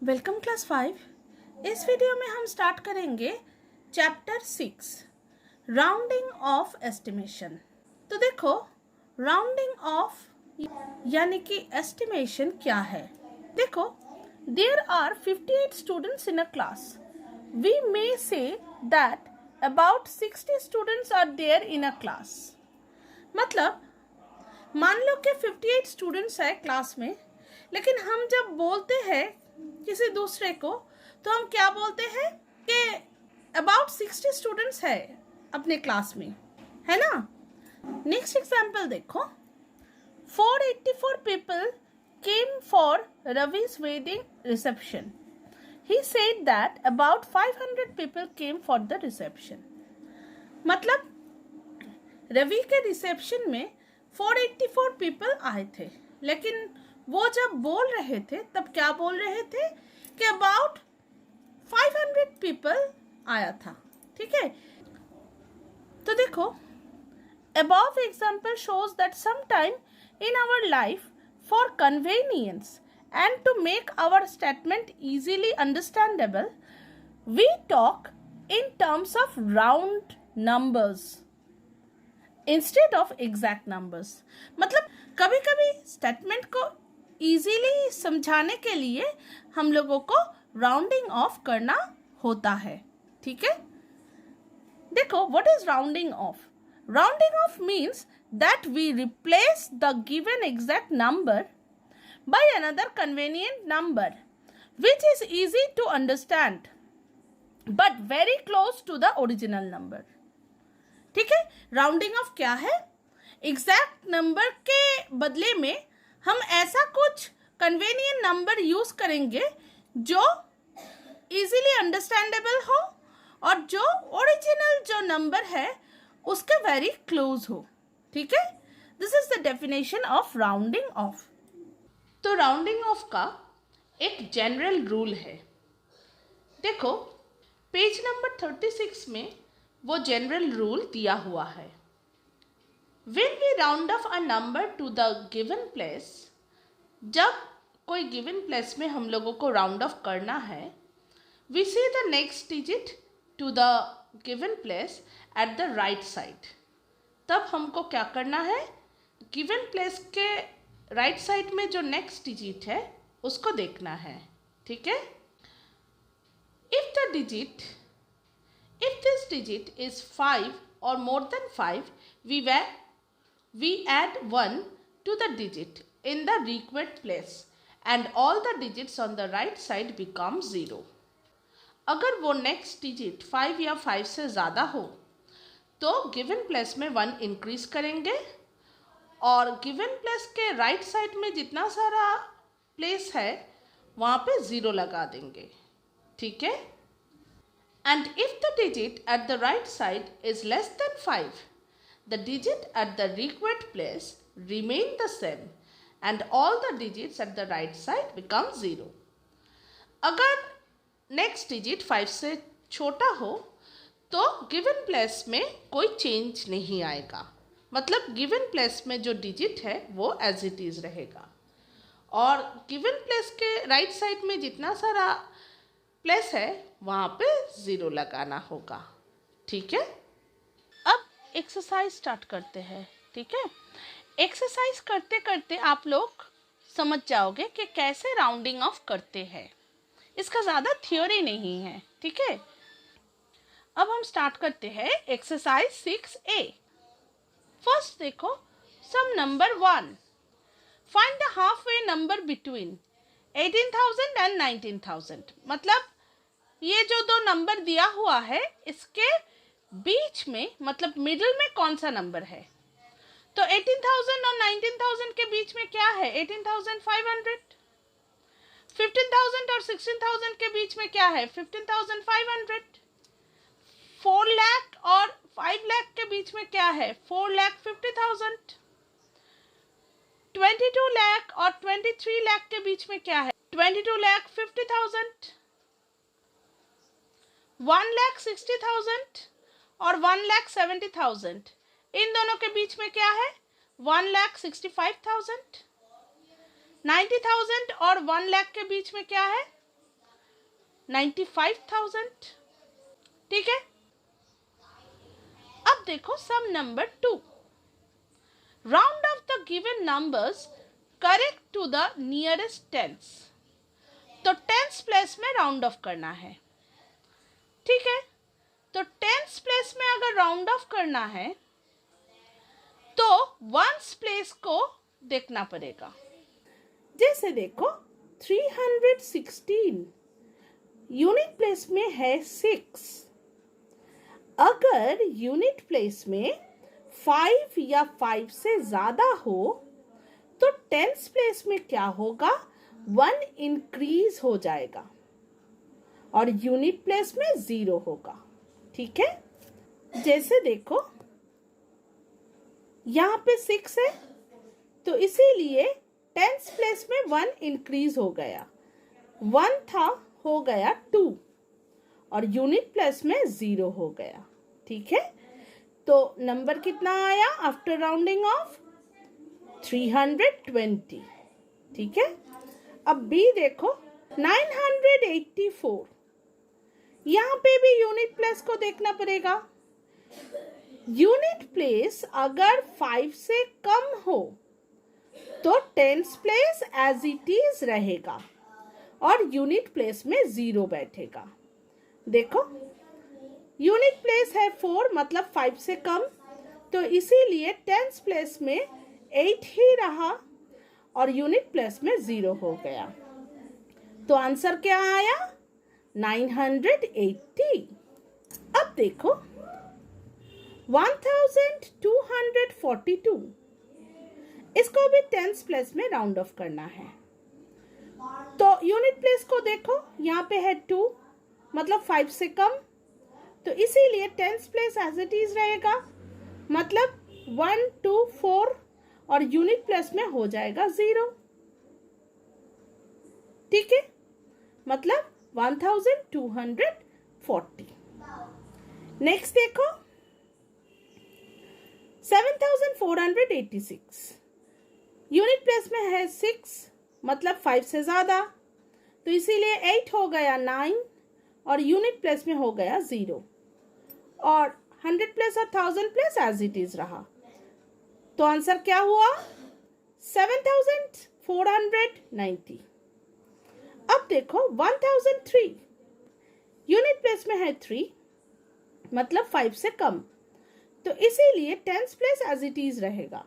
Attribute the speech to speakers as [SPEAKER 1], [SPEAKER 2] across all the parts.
[SPEAKER 1] Welcome class 5। इस video में हम स्टार्ट करेंगे चैप्टर 6 राउंडिंग ऑफ एस्टिमेशन। तो देखो, राउंडिंग ऑफ यानी कि एस्टिमेशन क्या है। देखो, there are 58 students in a class. We may say that about 60 students are there in a class. मतलब मान लो कि 58 स्टूडेंट्स है क्लास में, लेकिन हम जब बोलते हैं किसी दूसरे को तो हम क्या बोलते हैं कि अबाउट 60 स्टूडेंट्स है अपने क्लास में, है ना। नेक्स्ट एग्जाम्पल देखो, 484 people came for Ravi's wedding reception. He said that about 500 people came for the reception। मतलब रवि के रिसेप्शन में 484 पीपल आए थे, लेकिन वो जब बोल रहे थे तब क्या बोल रहे थे कि अबाउट 500 पीपल आया था। ठीक है, तो देखो, above example shows that sometime in our life, for convenience and to make our statement easily understandable, we talk in terms of round numbers instead of exact numbers. मतलब कभी कभी स्टेटमेंट को इजीली समझाने के लिए हम लोगों को राउंडिंग ऑफ करना होता है। ठीक है, देखो, what is rounding off? Rounding off means that we replace the given exact number by another convenient number which is easy to understand but very close to the original number. ठीक है, rounding off क्या है? Exact number के बदले में हम ऐसा कुछ कन्वीनियंट नंबर यूज करेंगे जो इजीली अंडरस्टैंडेबल हो और जो ओरिजिनल जो नंबर है उसके वेरी क्लोज हो। ठीक है, this is the definition of rounding of. तो राउंडिंग ऑफ का एक जनरल रूल है। देखो, पेज नंबर 36 में वो जनरल रूल दिया हुआ है। When we round off a number to the given place, जब कोई given place में हम लोगों को राउंड ऑफ करना है, we say the next digit to the given place at the right side। तब हमको क्या करना है? given place के राइट साइड में जो नेक्स्ट डिजिट है उसको देखना है। ठीक है, if this digit is 5 or more than 5, we add 1 to the digit in the required place and all the digits on the right side become 0। अगर वो नेक्स्ट डिजिट 5 या 5 से ज़्यादा हो तो गिवन प्लेस में 1 इंक्रीज करेंगे और गिवन प्लेस के राइट साइड में जितना सारा प्लेस है वहाँ पे 0 लगा देंगे। ठीक है, and if the digit at the right side is less than 5, the digit at the required place remain the same and all the digits at the right side become 0। अगर नेक्स्ट डिजिट 5 से छोटा हो तो given place में कोई change नहीं आएगा। मतलब गिवन प्लेस में जो डिजिट है वो एज इट इज़ रहेगा और गिवन प्लेस के राइट साइड में जितना सारा प्लेस है वहाँ पे 0 लगाना होगा। ठीक है, अब एक्सरसाइज स्टार्ट करते हैं। ठीक है, एक्सरसाइज करते करते आप लोग समझ जाओगे कि कैसे राउंडिंग ऑफ करते हैं। इसका ज़्यादा थ्योरी नहीं है। ठीक है, अब हम स्टार्ट करते हैं एक्सरसाइज 6A। फर्स्ट देखो, sum number 1, find the half way number between 18,000 and 19,000। मतलब ये जो दो नंबर दिया हुआ है इसके बीच में, मतलब मिडिल में कौन सा नंबर है? तो 18,000 और 19,000 के बीच में क्या है? 18,500। 15,000 और 16,000 के बीच में क्या है? 15,500। 4 लाख और 5 लाख के बीच में क्या है? 4,50,000। 22 लाख और 23 लाख के बीच में क्या है? 22,50,000। 1,60,000 और 1,70,000, इन दोनों के बीच में क्या है? 1,65,000। 90,000 और 1 लाख के बीच में क्या है? 95,000। ठीक है, अब देखो sum number 2। Round off the given numbers correct to the nearest tens. तो टेंस प्लेस में राउंड ऑफ करना है। ठीक है, तो टेंस प्लेस में अगर राउंड ऑफ करना है तो वंस प्लेस को देखना पड़ेगा। जैसे देखो 316 यूनिट प्लेस में है 6। अगर यूनिट प्लेस में 5 या 5 से ज्यादा हो तो टेंस प्लेस में क्या होगा, 1 इंक्रीज हो जाएगा और यूनिट प्लेस में 0 होगा। ठीक है, जैसे देखो यहाँ पे 6 है तो इसीलिए टेंस प्लेस में 1 इंक्रीज हो गया, 1 था हो गया 2 और यूनिट प्लेस में 0 हो गया। ठीक है, तो नंबर कितना आया आफ्टर राउंडिंग ऑफ, 320। ठीक है, अब बी देखो 984, यहाँ पे भी यूनिट प्लेस को देखना पड़ेगा। यूनिट प्लेस अगर 5 से कम हो तो tens place as it is रहेगा और यूनिट प्लेस में 0 बैठेगा। देखो यूनिट प्लेस है 4 मतलब 5 से कम, तो इसीलिए टेंस प्लेस में 8 ही रहा और यूनिट प्लेस में 0 हो गया। तो आंसर क्या आया, 980। अब देखो 1242, इसको भी टेंस प्लेस में राउंड ऑफ करना है। तो यूनिट प्लेस को देखो, यहाँ पे है 2 मतलब 5 से कम, तो इसीलिए tens place as it is रहेगा, मतलब 1 2 4 और यूनिट प्लेस में हो जाएगा 0। ठीक है, मतलब 1240। नेक्स्ट देखो 7486, यूनिट प्लेस में है 6 मतलब 5 से ज्यादा, तो इसीलिए 8 हो गया 9 और यूनिट प्लेस में हो गया 0 और 100 प्लेस और 1000 प्लेस एज इट इज रहा। तो आंसर क्या हुआ, 7490। अब देखो 1003, यूनिट प्लेस में है 3 मतलब 5 से कम, तो इसीलिए tens place as it is रहेगा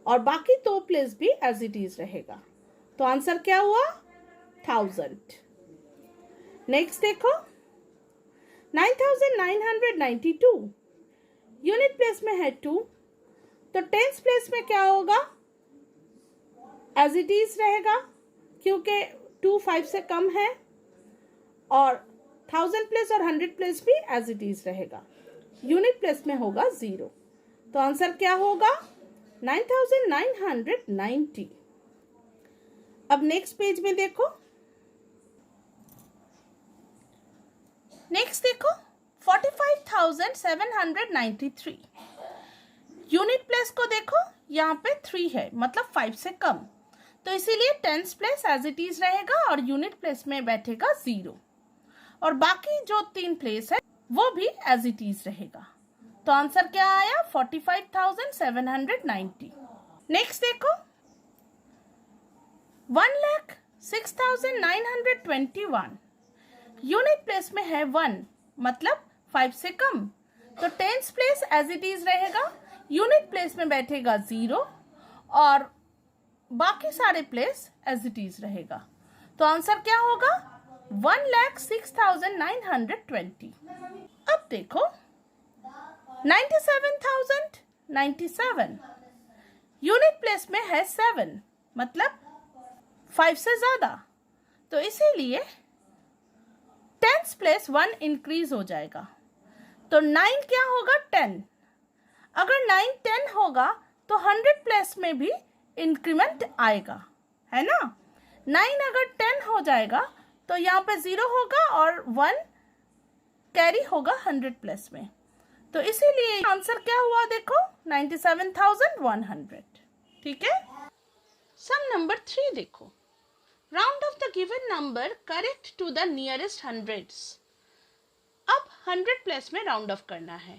[SPEAKER 1] और बाकी 2 प्लेस भी एज इट इज रहेगा। तो आंसर क्या हुआ, 1000। नेक्स्ट देखो 9992, यूनिट प्लेस में है 2, तो टेंस प्लेस में क्या होगा, एज इट इज रहेगा क्योंकि 2 5 से कम है और 1000 प्लेस और 100 प्लेस भी एज इट इज रहेगा, यूनिट प्लेस में होगा 0। तो आंसर क्या होगा, 9990। अब नेक्स्ट पेज में देखो, नेक्स्ट देखो 45,793, यूनिट प्लेस को देखो, यहाँ पे 3 है मतलब 5 से कम, तो इसीलिए tens place as it is रहेगा और यूनिट प्लेस में बैठेगा 0 और बाकी जो 3 प्लेस है वो भी एज इट इज रहेगा। तो आंसर क्या आया, 45,790। नेक्स्ट देखो 1,06,921, यूनिट प्लेस में है 1 मतलब 5 से कम, तो tens place as it is रहेगा, यूनिट प्लेस में बैठेगा 0 और बाकी सारे प्लेस एज इट इज रहेगा। तो आंसर क्या होगा, 1,06,920। अब देखो 97,097, यूनिट प्लेस में है 7 मतलब 5 से ज्यादा, तो इसीलिए टेंस प्लेस 1 इंक्रीज हो जाएगा, तो 9 क्या होगा, 10। अगर 9 10 होगा तो 100 प्लेस में भी इंक्रीमेंट आएगा, है ना। 9 अगर 10 हो जाएगा तो यहाँ पे 0 होगा और 1 कैरी होगा 100 प्लेस में, तो इसीलिए आंसर क्या हुआ, देखो 97,100। ठीक है, सम नंबर 3 देखो, round off the given number correct to the nearest hundreds. अब 100 प्लेस में राउंड ऑफ करना है,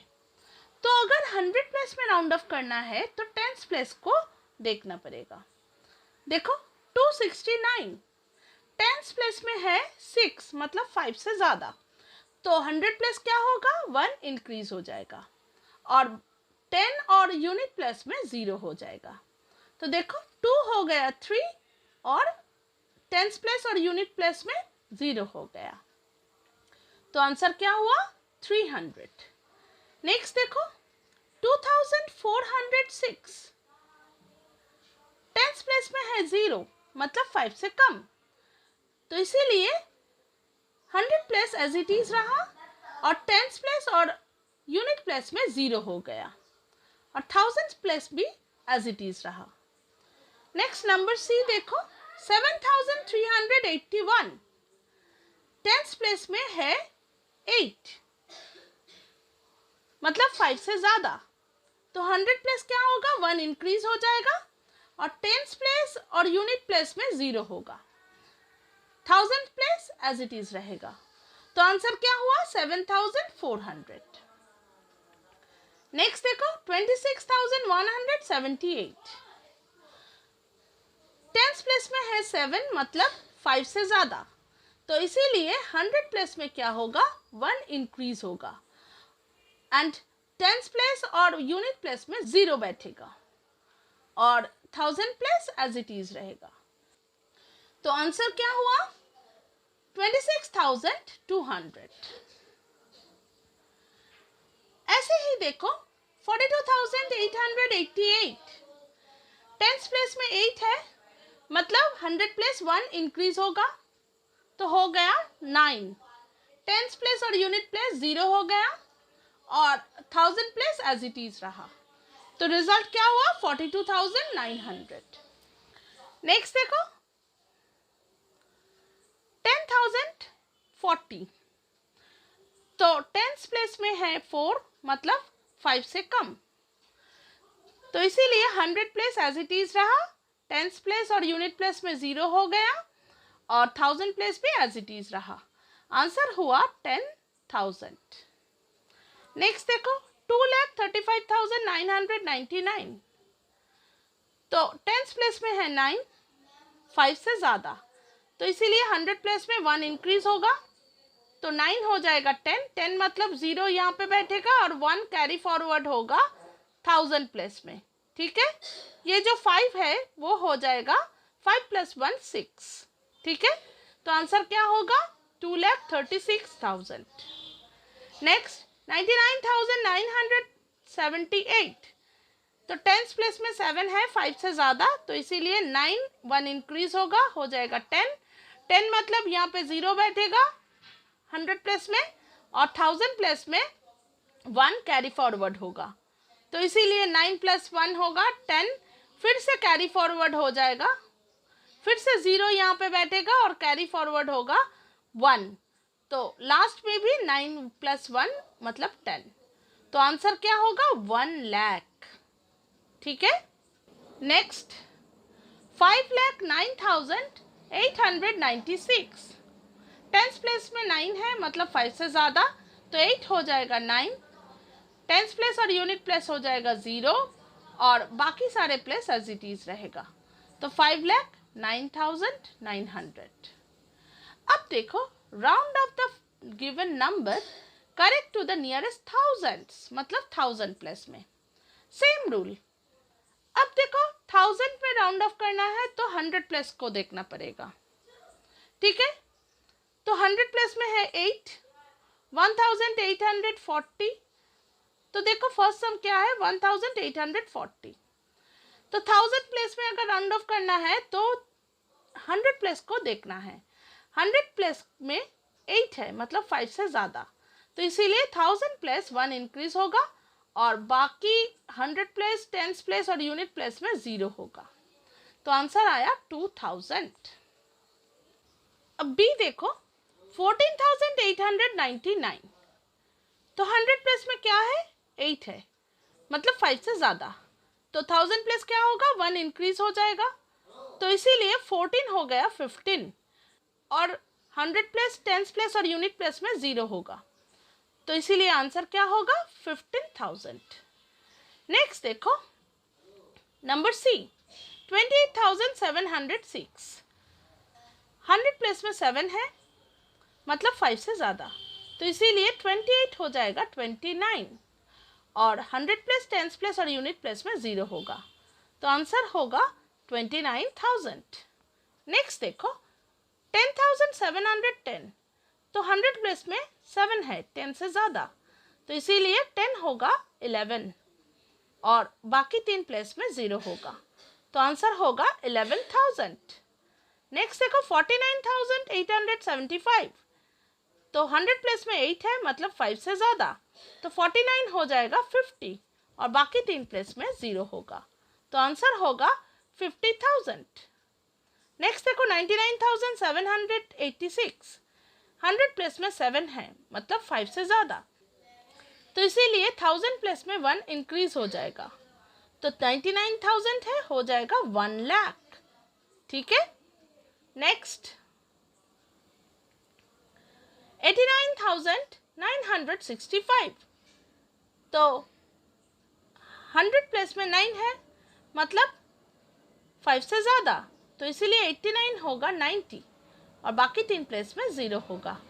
[SPEAKER 1] तो अगर 100 प्लेस में राउंड ऑफ करना है तो टेंस प्लेस को देखना पड़ेगा। देखो 269 टेंस प्लेस में है 6, मतलब 5 से ज़्यादा, तो 100 प्लेस क्या होगा, 1 इंक्रीज हो जाएगा और 10 और यूनिट प्लेस में 0 हो जाएगा। तो देखो 2 हो गया 3 और टेंस प्लेस और यूनिट प्लेस में 0 हो गया, तो आंसर क्या हुआ 300। नेक्स्ट देखो 2406 टेंस प्लेस में है 0, मतलब 5 से कम, तो इसीलिए 100 प्लेस एज इट इज रहा और टेंस प्लेस और यूनिट प्लेस में 0 हो गया और 1000 प्लेस भी एज इट इज रहा। नेक्स्ट नंबर सी देखो 7381 टेंस प्लेस में है 8, मतलब 5 से ज्यादा, तो 100 प्लेस क्या होगा, 1 इंक्रीज हो जाएगा और टेंस प्लेस और यूनिट प्लेस में 0 होगा, 1000 प्लेस एज इट इज रहेगा, तो आंसर क्या हुआ 7400। नेक्स्ट देखो 26178 टेंस प्लेस में है 7, मतलब 5 से ज्यादा, तो इसीलिए 100 प्लेस में क्या होगा, 1 इंक्रीज होगा एंड टेंस प्लेस और यूनिट प्लेस में 0 बैठेगा और 1000 प्लेस एज इट इज रहेगा, तो आंसर क्या हुआ 26200। ऐसे ही देखो 42888 टेंस प्लेस में 8 है, मतलब 100 प्लेस 1 इंक्रीज होगा, तो हो गया 9, टेंस प्लेस और यूनिट प्लेस 0 हो गया और 1000 प्लेस एज इट इज रहा, तो रिजल्ट क्या हुआ 42900। नेक्स्ट देखो 10040 तो टेंस प्लेस में है 4, मतलब 5 से कम, तो इसीलिए 100 प्लेस एज इट इज रहा, टेंस प्लेस और यूनिट प्लेस में 0 हो गया और 1000 प्लेस भी एज इट इज रहा, आंसर हुआ 10,000। नेक्स्ट देखो 2,35,999 तो टेंस प्लेस में है 9, 5 से ज़्यादा, तो इसीलिए 100 प्लेस में 1 इंक्रीज होगा, तो 9 हो जाएगा 10, 10 मतलब 0 यहाँ पे बैठेगा और 1 कैरी फॉरवर्ड होगा 1000 प्लेस में, ठीक है। ये जो 5 है वो हो जाएगा 5 + 1 6, ठीक है, तो आंसर क्या होगा 2,36,000। नेक्स्ट 99,978 तो टेंस प्लेस में 7 है, 5 से ज़्यादा, तो इसीलिए 9 1 इंक्रीज होगा, हो जाएगा 10, 10 मतलब यहाँ पे 0 बैठेगा 100 प्लेस में और 1000 प्लेस में 1 कैरी फॉरवर्ड होगा, तो इसीलिए 9 + 1 होगा 10, फिर से कैरी फॉरवर्ड हो जाएगा, फिर से 0 यहाँ पे बैठेगा और कैरी फॉरवर्ड होगा 1, तो लास्ट में भी 9 + 1 मतलब 10, तो आंसर क्या होगा 1 लाख, ठीक है। नेक्स्ट 5,09,896 टेंस प्लेस में 9 है, मतलब 5 से ज़्यादा, तो 8 हो जाएगा 9, टेंस प्लेस और यूनिट प्लेस हो जाएगा 0 और बाकी सारे प्लेस एज इट इज रहेगा, तो 5,09,900। अब देखो round off the given number correct to the nearest thousands, मतलब 1000 प्लेस में सेम रूल। अब देखो 1000 में राउंड ऑफ करना है तो 100 प्लेस को देखना पड़ेगा, ठीक है, तो 100 प्लेस में है 8, 1840, तो देखो फर्स्ट सम क्या है 1840, तो 1000 प्लेस में अगर राउंड ऑफ करना है तो 100 प्लेस को देखना है, 100 प्लेस में 8 है, मतलब 5 से ज़्यादा, तो इसीलिए 1000 प्लेस 1 इंक्रीज होगा और बाकी 100 प्लेस, टेंस प्लेस और यूनिट प्लेस में 0 होगा, तो आंसर आया 2000। अब बी देखो 14,899 तो 100 प्लेस में क्या है 8 है, मतलब 5 से ज़्यादा, तो 1000 प्लेस क्या होगा 1 इंक्रीज हो जाएगा तो इसीलिए 14 हो गया 15 और 100 प्लेस, टेंस प्लेस और यूनिट प्लेस में 0 होगा, तो इसीलिए आंसर क्या होगा 15,000। नेक्स्ट देखो नंबर सी 28,706। 100 प्लेस में 7 है मतलब 5 से ज़्यादा, तो इसीलिए 28 हो जाएगा 29 और 100 प्लस, टेंस प्लस और यूनिट प्लस में 0 होगा, तो आंसर होगा 29,000। नेक्स्ट देखो 10,710। तो 100 प्लस में 7 है, 10 से ज़्यादा, तो इसीलिए 10 होगा 11 और बाकी 3 प्लेस में 0 होगा, तो आंसर होगा 11,000। नेक्स्ट देखो 49,875। तो 100 प्लस में 8 है मतलब 5 से ज़्यादा, तो 49 हो जाएगा 50 और बाकी 3 प्लेस में 0 होगा, तो आंसर होगा 50,000। नेक्स्ट देखो 99,786। 100 प्लस में 7 है मतलब 5 से ज़्यादा, तो इसीलिए 1000 प्लस में 1 इंक्रीज हो जाएगा, तो 99,000 है, हो जाएगा 1 लाख। ठीक है। नेक्स्ट 89,965। तो 100 प्लस में 9 है मतलब 5 से ज़्यादा, तो इसीलिए 89 होगा 90 और बाकी 3 प्लेस में 0 होगा,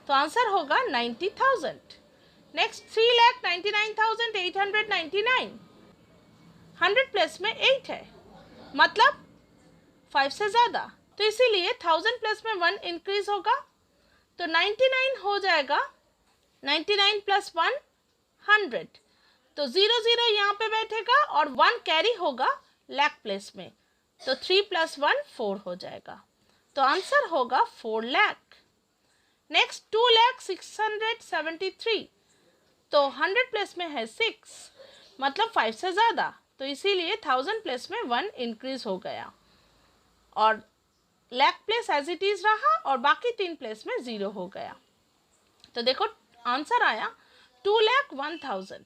[SPEAKER 1] तो आंसर होगा 90,000। नेक्स्ट 3,99,899। 100 प्लस में 8 है मतलब 5 से ज़्यादा, तो इसीलिए 1000 प्लस में 1 इंक्रीज होगा, तो 99 हो जाएगा 99 प्लस 1 100, तो 0 0 यहाँ पे बैठेगा और 1 कैरी होगा लाख प्लेस में, तो 3 प्लस 1 4 हो जाएगा, तो आंसर होगा 4 लाख। नेक्स्ट 2,06,73। तो 100 प्लस में है 6 मतलब 5 से ज़्यादा, तो इसीलिए 1000 प्लस में 1 इंक्रीज हो गया और lakh place as it is रहा और बाकी 3 प्लेस में 0 हो गया, तो देखो आंसर आया 2,01,000।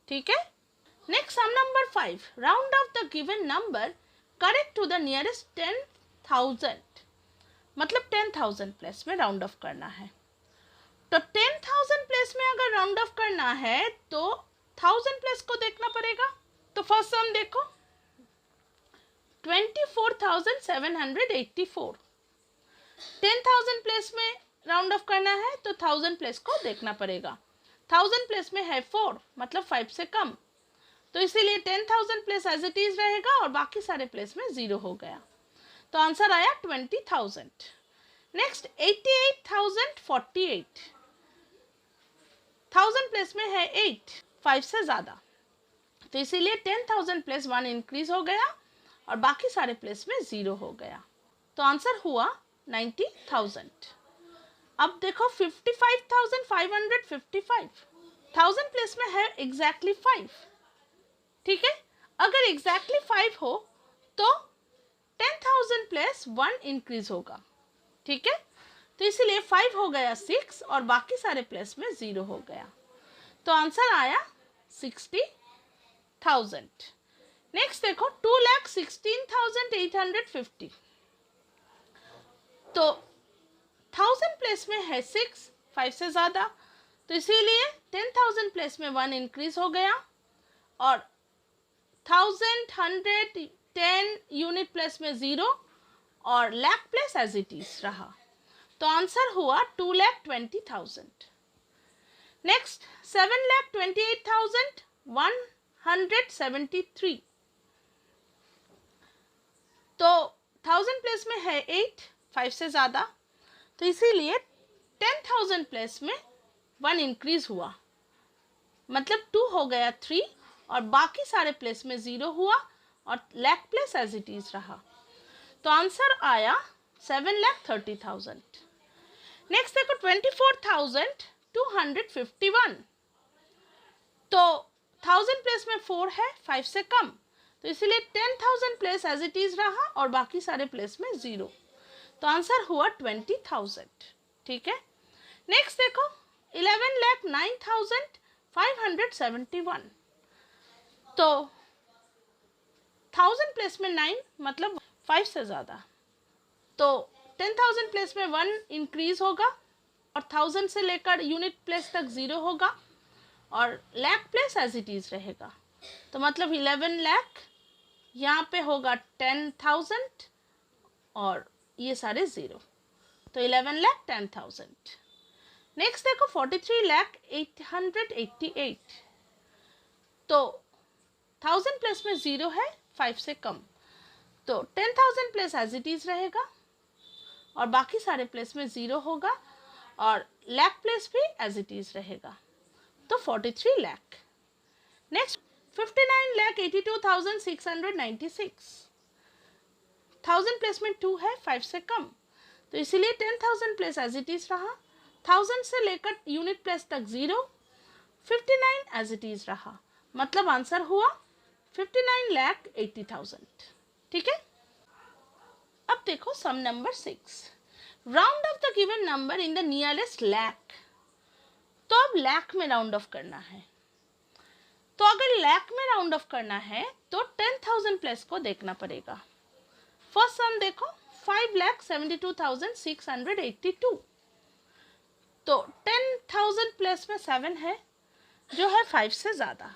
[SPEAKER 1] ठीक है। Next sum number 5, round off the given number correct to the nearest 10,000। मतलब 10,000 प्लेस में राउंड ऑफ करना है, तो 10,000 प्लेस में अगर राउंड ऑफ करना है तो 1000 प्लेस को देखना पड़ेगा। तो फर्स्ट सम देखो 24,784। 10,000 प्लेस में राउंड ऑफ करना है तो 1000 प्लेस को देखना पड़ेगा। 1000 प्लेस में है 4 मतलब 5 से कम, तो इसीलिए 10,000 प्लेस एज इट इज रहेगा और बाकी सारे प्लेस में 0 हो गया, तो आंसर आया 20,000। नेक्स्ट 88,048। 1000 प्लेस में है 8 5 से ज़्यादा, तो इसीलिए 10,000 प्लेस 1 इंक्रीज हो गया और बाकी सारे प्लेस में 0 हो गया, तो आंसर हुआ 90,000। अब देखो 55,555। 1000 प्लेस में है एग्जैक्टली 5। ठीक है। अगर एग्जैक्टली 5 हो तो 10,000 प्लस 1 इंक्रीज होगा। ठीक है। तो इसीलिए 5 हो गया 6 और बाकी सारे प्लेस में 0 हो गया, तो आंसर आया 60,000। नेक्स्ट देखो 2,16,850। तो 1000 प्लेस में है 6 5 से ज़्यादा, तो इसीलिए 10,000 प्लेस में 1 इंक्रीज हो गया और 1,110 यूनिट प्लेस में 0 और lakh place as it is रहा, तो आंसर हुआ 2,20,000। नेक्स्ट 7,28,173। तो 1000 प्लेस में है 8 5 से ज़्यादा, तो इसीलिए 10,000 प्लेस में 1 इंक्रीज हुआ मतलब 2 हो गया 3 और बाकी सारे प्लेस में 0 हुआ और lakh place as it is रहा, तो आंसर आया 7,30,000। नेक्स्ट देखो 24,251। तो 1000 प्लेस में 4 है 5 से कम, तो इसीलिए 10,000 प्लेस एज इट इज रहा और बाकी सारे प्लेस में 0, तो आंसर हुआ 20,000। ठीक है। नेक्स्ट देखो 11,09,571। तो 1000 प्लेस में 9 मतलब 5 से ज़्यादा, तो 10,000 प्लेस में 1 इंक्रीज होगा और 1000 से लेकर यूनिट प्लेस तक 0 होगा और lakh place as it is रहेगा। तो मतलब 11 लाख, यहाँ पे होगा 10,000 और ये सारे 0, तो 11 लाख 10,000। नेक्स्ट देखो 43,888, तो 1000 प्लेस में 0 है, 5 से कम, तो 10,000 प्लेस एज इट इज़ रहेगा और बाकी सारे प्लेस में 0 होगा और लाख प्लेस भी एज इट इज़ रहेगा, तो 43 लाख। नेक्स्ट 59,82,696, 1000 प्लेस में 2 है, 5 से कम, तो इसीलिए 10,000 प्लेस एज इट इज़ रहा, 1000 से लेकर यूनिट प्लेस तक 0, 59 एज इट इज़ रहा, मतलब आंसर हुआ 59,80,000। ठीक है। अब देखो sum number 6, round off the given number in the nearest lakh. तो अब लाख में राउंड ऑफ करना है, तो अगर लाख में राउंड ऑफ करना है तो 10,000 प्लस को देखना पड़ेगा। फर्स्ट सम देखो 5,72,682, तो 10,000 प्लस में 7 है जो है 5 से ज़्यादा,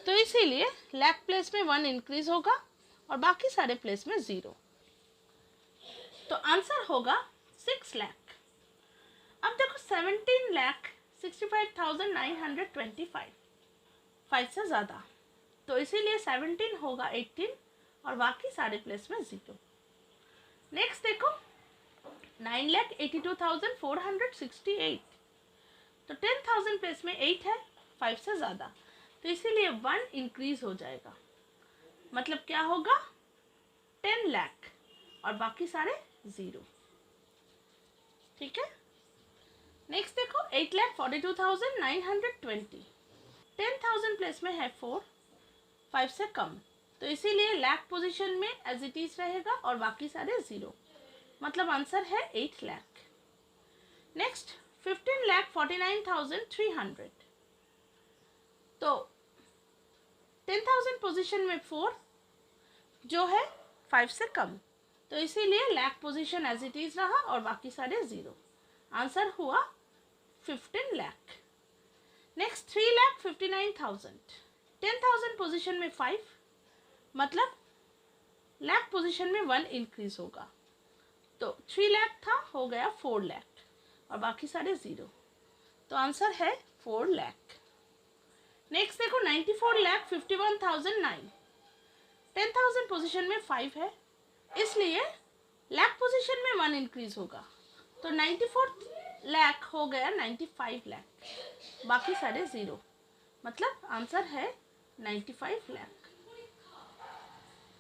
[SPEAKER 1] तो इसीलिए लाख प्लेस में 1 इंक्रीज होगा और बाकी सारे प्लेस में 0, तो आंसर होगा 6 लाख। अब देखो 17,65,925, 5 से ज़्यादा, तो इसीलिए 17 होगा 18 और बाकी सारे प्लेस में 0। नेक्स्ट देखो 9,82,468, तो 10,000 प्लेस में 8 है, 5 से ज़्यादा, तो इसीलिए 1 इंक्रीज हो जाएगा, मतलब क्या होगा 10 लाख और बाकी सारे 0। ठीक है। नेक्स्ट देखो 8,42,920, 10,000 प्लेस में है 4, 5 से कम, तो इसीलिए लाख पोजीशन में एज इट इज रहेगा और बाकी सारे 0, मतलब आंसर है 8 लाख। नेक्स्ट 15,49,300, तो 10,000 पोजीशन में 4 जो है 5 से कम, तो इसीलिए lakh position as it is रहा और बाकी सारे 0, आंसर हुआ 15 लाख। नेक्स्ट 3,59,000, 10,000 पोजीशन में 5, मतलब लाख पोजीशन में 1 इंक्रीज होगा, तो 3 लाख था हो गया 4 लाख और बाकी सारे 0, तो आंसर है 4 लाख। नेक्स्ट देखो 94,51,009, 10,000 पोजीशन में 5 है, इसलिए लाख पोजीशन में 1 इंक्रीज होगा, तो 94 लाख हो गया 95 लाख, बाकी सारे 0, मतलब आंसर है 95 लाख।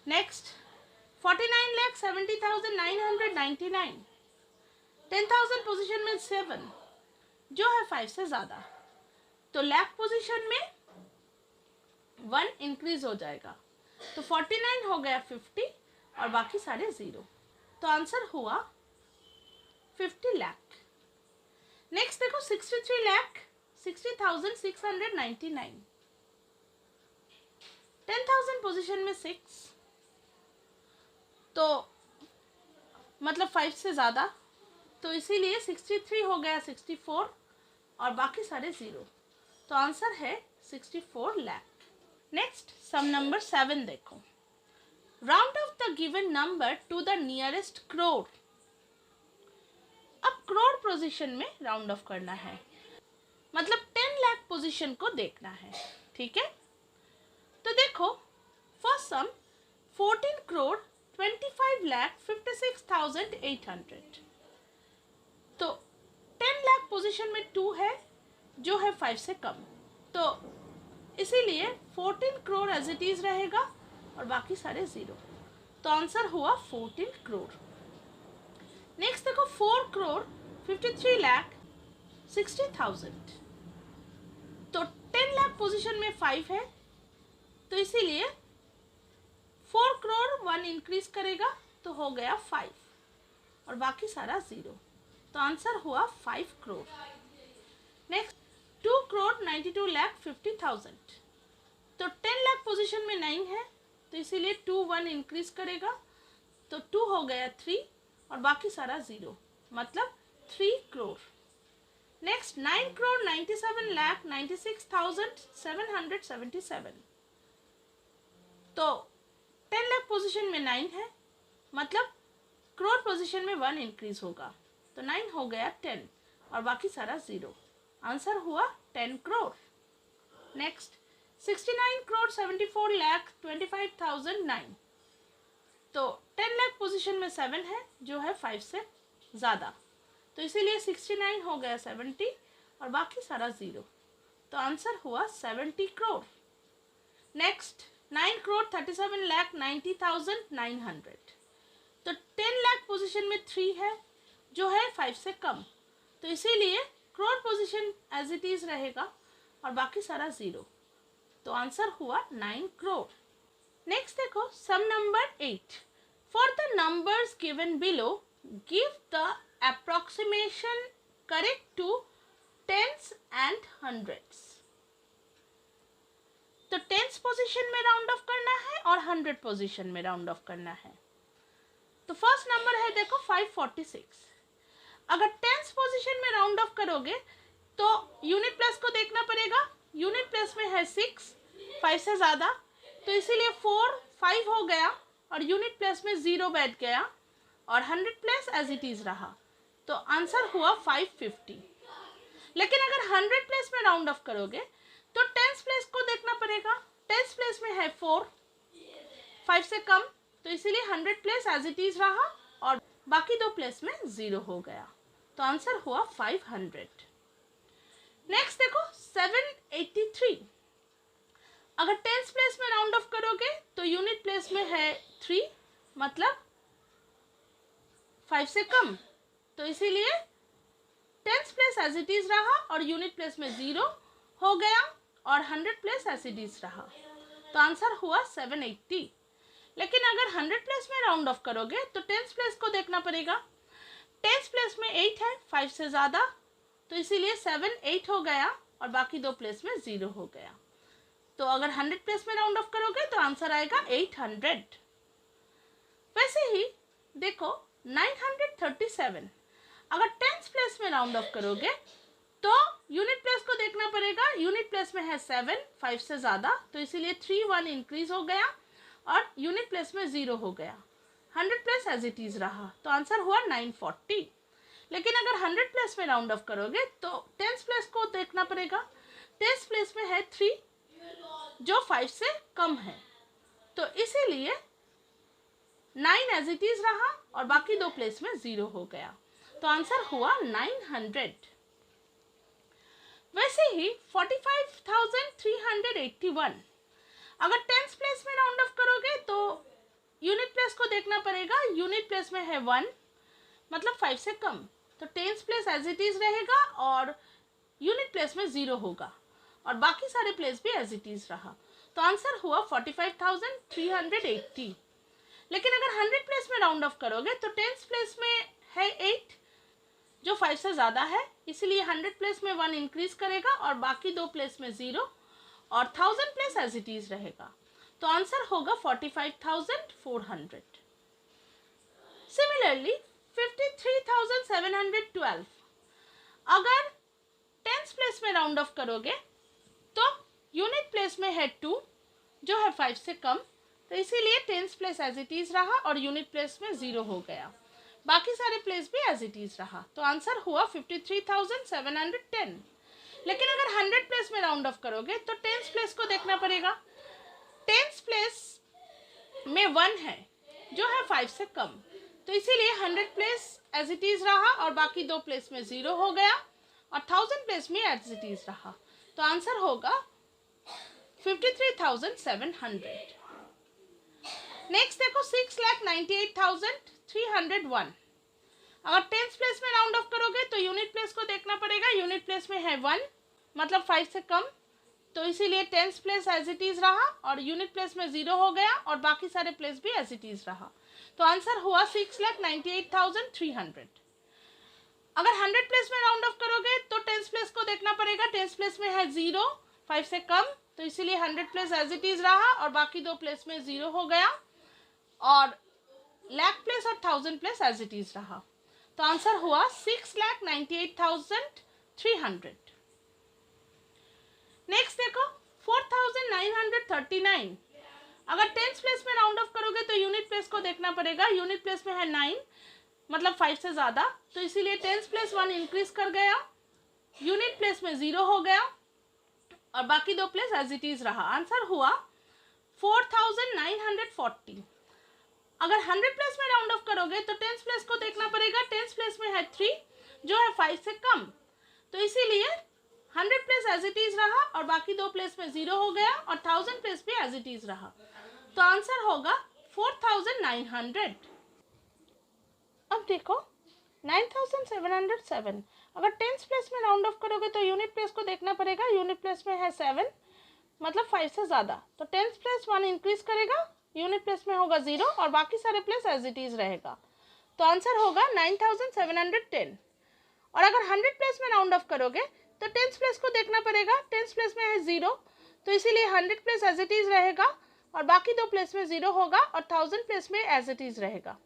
[SPEAKER 1] नेक्स्ट 49,70,999, 10,000 पोजीशन में 7 जो है 5 से ज़्यादा, तो लाख पोजीशन में 1 इंक्रीज हो जाएगा, तो 49 हो गया 50 और बाकी सारे 0, तो आंसर हुआ 50 लाख। नेक्स्ट देखो 63,60,699, 10,000 पोजीशन में 6, तो मतलब 5 से ज़्यादा, तो इसीलिए 63 हो गया 64 और बाकी सारे 0, तो आंसर है 64 लाख। नेक्स्ट सम नंबर 7 देखो, round off the given number two the nearest crore. अब करोड़ पोजीशन में राउंड ऑफ करना है, मतलब 10 लाख पोजीशन को देखना है। ठीक है, तो देखो फर्स्ट सम 14 करोड़ 25,56,800, तो 10 लाख पोजीशन में 2 है जो है 5 से कम, तो इसीलिए 14 करोड़ एज इट इज रहेगा और बाकी सारे 0, तो आंसर हुआ 14 करोड़। नेक्स्ट देखो 4 करोड़ 53,60,000, तो 10 लाख पोजीशन में 5 है, तो इसीलिए 4 करोड़ 1 इंक्रीज करेगा तो हो गया 5 और बाकी सारा 0, तो आंसर हुआ 5 करोड़। नेक्स्ट 2 करोड़ 92,50,000, तो 10 लाख पोजीशन में 9 है, तो इसीलिए 2 1 इंक्रीज करेगा तो 2 हो गया 3 और बाकी सारा 0, मतलब 3 करोड़। नेक्स्ट 9 करोड़ 97,96,777। तो 10 लाख पोजीशन में 9 है, मतलब करोड़ पोजीशन में 1 इंक्रीज होगा, तो 9 हो गया 10 और बाकी सारा 0। आंसर हुआ 10 करोड़। नेक्स्ट 69 करोड़ 74 लाख 25,009। तो 10 लाख पोजीशन में 7 है, जो है 5 से ज़्यादा, तो इसीलिए 69 हो गया 70 और बाकी सारा 0, तो आंसर हुआ 70 करोड़। नेक्स्ट 9 करोड़ 37 लाख 90,900। तो 10 लाख पोजीशन में 3 है, जो है 5 से कम, तो इसीलिए crore position as it is रहेगा और बाकी सारा 0, तो आंसर हुआ 9 करोड़। नेक्स्ट देखो sum number 8। For the numbers given below give the approximation correct to tens and hundreds. तो टेंस पोजीशन में राउंड ऑफ करना है और 100 पोजीशन में राउंड ऑफ करना है। तो फर्स्ट नंबर है देखो 546। अगर टेंस पोजीशन में राउंड ऑफ करोगे तो यूनिट प्लेस को देखना पड़ेगा। यूनिट प्लेस में है 6, 5 से ज़्यादा, तो इसीलिए 4 5 हो गया और यूनिट प्लेस में 0 बैठ गया और 100 प्लेस एज इट इज़ रहा, तो आंसर हुआ 550। लेकिन अगर 100 प्लेस में राउंड ऑफ करोगे तो टेंस प्लेस को देखना पड़ेगा। टेंस प्लेस में है 4, 5 से कम, तो इसीलिए 100 प्लेस एज इट इज़ रहा और बाकी 2 प्लेस में 0 हो गया, तो आंसर हुआ 500। नेक्स्ट देखो 783। अगर टेंस प्लेस में राउंड ऑफ करोगे तो यूनिट प्लेस में है 3, मतलब 5 से कम, तो इसीलिए tens place as it is रहा और यूनिट प्लेस में 0 हो गया और 100 प्लेस एज इट इज रहा, तो आंसर हुआ 780। लेकिन अगर 100 प्लेस में राउंड ऑफ करोगे तो टेंस प्लेस को देखना पड़ेगा। टेंस प्लेस में 8 है, 5 से ज़्यादा, तो इसीलिए 7 8 हो गया और बाकी 2 प्लेस में 0 हो गया, तो अगर 100 प्लेस में राउंड ऑफ करोगे तो आंसर आएगा 800। वैसे ही देखो 937। अगर टेंस प्लेस में राउंड ऑफ करोगे तो यूनिट प्लेस को देखना पड़ेगा। यूनिट प्लेस में है 7, 5 से ज़्यादा, तो इसीलिए 3 1 इंक्रीज हो गया और यूनिट प्लेस में 0 हो गया। 100 प्लेस एज इट इज़ रहा, तो आंसर हुआ 940। लेकिन अगर 100 प्लेस में राउंड ऑफ करोगे तो टेंस प्लेस को देखना पड़ेगा। टेंस प्लेस में है 3, जो 5 से कम है, तो इसीलिए 9 एज इट इज़ रहा और बाकी 2 प्लेस में 0 हो गया, तो आंसर हुआ 900। वैसे ही 45,381। अगर टेंस प्लेस में राउंड ऑफ करोगे तो यूनिट प्लेस को देखना पड़ेगा। यूनिट प्लेस में है 1, मतलब 5 से कम, तो tens place as it is रहेगा और यूनिट प्लेस में 0 होगा और बाकी सारे प्लेस भी एज इट इज रहा, तो आंसर हुआ 45,380। लेकिन अगर 100 प्लेस में राउंड ऑफ करोगे तो टेंस प्लेस में है 8, जो 5 से ज़्यादा है, इसलिए 100 प्लेस में 1 इंक्रीज करेगा और बाकी 2 प्लेस में 0 और 1000 प्लेस एज इट इज रहेगा, तो आंसर होगा 45,400। सिमिलरली 53,712। अगर टेंस प्लेस में राउंड ऑफ करोगे तो यूनिट प्लेस में है 2, जो है 5 से कम, तो इसीलिए tens place as it is रहा और यूनिट प्लेस में 0 हो गया, बाकी सारे प्लेस भी एज इट इज रहा, तो आंसर हुआ 53,710। लेकिन अगर 100 प्लेस में राउंड ऑफ करोगे तो टेंस प्लेस को देखना पड़ेगा। टेंस प्लेस में 1 है, जो है 5 से कम, तो इसीलिए 100 प्लेस एज इट इज रहा और बाकी 2 प्लेस में 0 हो गया और 1000 प्लेस में एज इट इज रहा, तो आंसर होगा 53,700। नेक्स्ट देखो 6,98,301। अगर टेंस प्लेस में राउंड ऑफ करोगे तो यूनिट प्लेस को देखना पड़ेगा। यूनिट प्लेस में है 1, मतलब 5 से कम, तो इसीलिए tens place as it is रहा और यूनिट प्लेस में 0 हो गया और बाकी सारे प्लेस भी एज इट इज रहा, तो आंसर हुआ 6,98,300। अगर 100 प्लेस में राउंड ऑफ करोगे तो टेंस प्लेस को देखना पड़ेगा। टेंस प्लेस में है 0, 5 से कम, तो इसीलिए 100 प्लेस एज इट इज रहा और बाकी 2 प्लेस में 0 हो गया और लाख प्लेस और 1000 प्लेस एज इट इज रहा। तो आंसर हुआ 6,98,300। नेक्स्ट देखो 4,939। अगर टेंथ प्लेस में राउंड ऑफ करोगे तो यूनिट प्लेस को देखना पड़ेगा। यूनिट प्लेस में है 9, मतलब 5 से ज़्यादा, तो इसीलिए टेंथ प्लेस 1 इंक्रीज कर गया, यूनिट प्लेस में 0 हो गया और बाकी 2 प्लेस एज इट इज रहा। आंसर हुआ 4,940। अगर 100 प्लेस में राउंड ऑफ करोगे तो टेंथ प्लेस को देखना पड़ेगा। टेंथ प्लेस में है 3 जो है 5 से कम, तो इसीलिए 100 प्लेस एज इट इज रहा और बाकी 2 प्लेस में 0 हो गया और 1000 प्लेस भी एज इट इज रहा। तो आंसर होगा 4,900। अब देखो 9,707। अगर टेंथ प्लेस में राउंड ऑफ करोगे तो यूनिट प्लेस को देखना पड़ेगा। यूनिट प्लेस में है 7, मतलब 5 से ज़्यादा, तो टेंथ प्लेस 1 इंक्रीज करेगा, यूनिट प्लेस में होगा 0 और बाकी सारे प्लेस एज इट इज रहेगा। तो आंसर होगा 9,710। और अगर 100 प्लेस में राउंड ऑफ करोगे तो टेंथ प्लेस को देखना पड़ेगा। टेंथ प्लेस में है 0, तो इसीलिए 100 प्लेस एज इट इज रहेगा और बाकी 2 प्लेस में 0 होगा और 1000 प्लेस में एज इट इज रहेगा।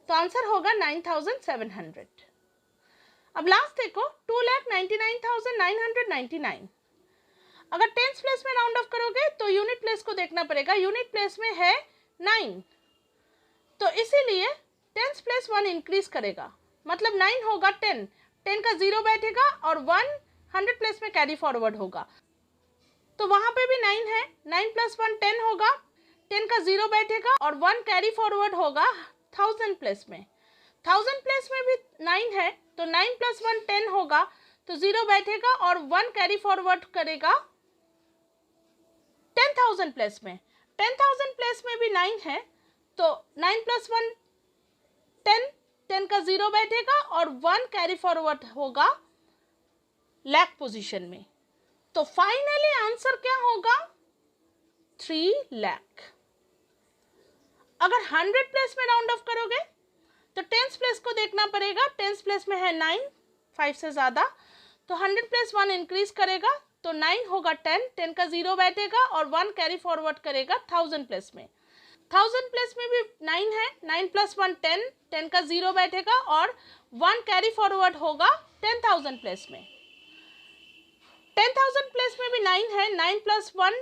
[SPEAKER 1] तो आंसर होगा 9,700। अब लास्ट देखो 2,99,999। अगर टेंथ प्लेस में राउंड ऑफ करोगे तो यूनिट प्लेस को देखना पड़ेगा। यूनिट प्लेस में है 9, तो इसीलिए टेंथ प्लेस 1 इंक्रीज करेगा, मतलब 9 होगा 10, 10 का 0 बैठेगा और 1 100 प्लेस में कैरी फॉरवर्ड होगा, तो वहां पे भी 9 है, 9 प्लस 1 10 होगा, 10 का 0 बैठेगा और 1 कैरी फॉरवर्ड होगा 1000 प्लेस में। 1000 प्लेस में भी 9 है, तो 9 प्लस 1 10 होगा, तो 0 बैठेगा और 1 कैरी फॉरवर्ड करेगा 10,000 प्लेस में। 10,000 प्लेस में भी 9 है, तो 9 प्लस 1 10, 10 का 0 बैठेगा और 1 कैरी फॉरवर्ड होगा लाख पोजीशन में। तो फाइनली आंसर क्या होगा 3 लाख। अगर 100 प्लेस में राउंड ऑफ करोगे तो टेंथ प्लेस को देखना पड़ेगा। टेंथ प्लेस में है 9, 5 से ज़्यादा, तो 100 प्लेस 1 इंक्रीज करेगा, तो 9 होगा 10, 10 का 0 बैठेगा और 1 कैरी फॉरवर्ड करेगा 1000 प्लेस में। 1000 प्लेस में भी 9 है, 9 प्लस 1 10, 10 का 0 बैठेगा और 1 कैरी फॉरवर्ड होगा 10,000 प्लेस में। 10,000 प्लेस में भी 9 है, 9 प्लस 1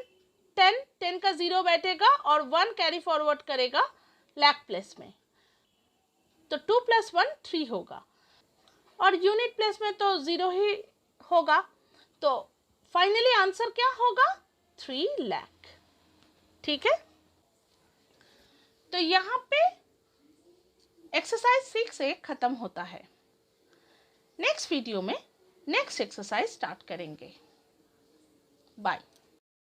[SPEAKER 1] 10, 10 का 0 बैठेगा और 1 कैरी फॉरवर्ड करेगा लाख प्लेस में, तो 2 प्लस 1 3 होगा और यूनिट प्लेस में तो 0 ही होगा। तो फाइनली आंसर क्या होगा 3 लाख। ठीक है, तो यहाँ पे एक्सरसाइज 6 खत्म होता है। नेक्स्ट वीडियो में नेक्स्ट एक्सरसाइज स्टार्ट करेंगे। बाय।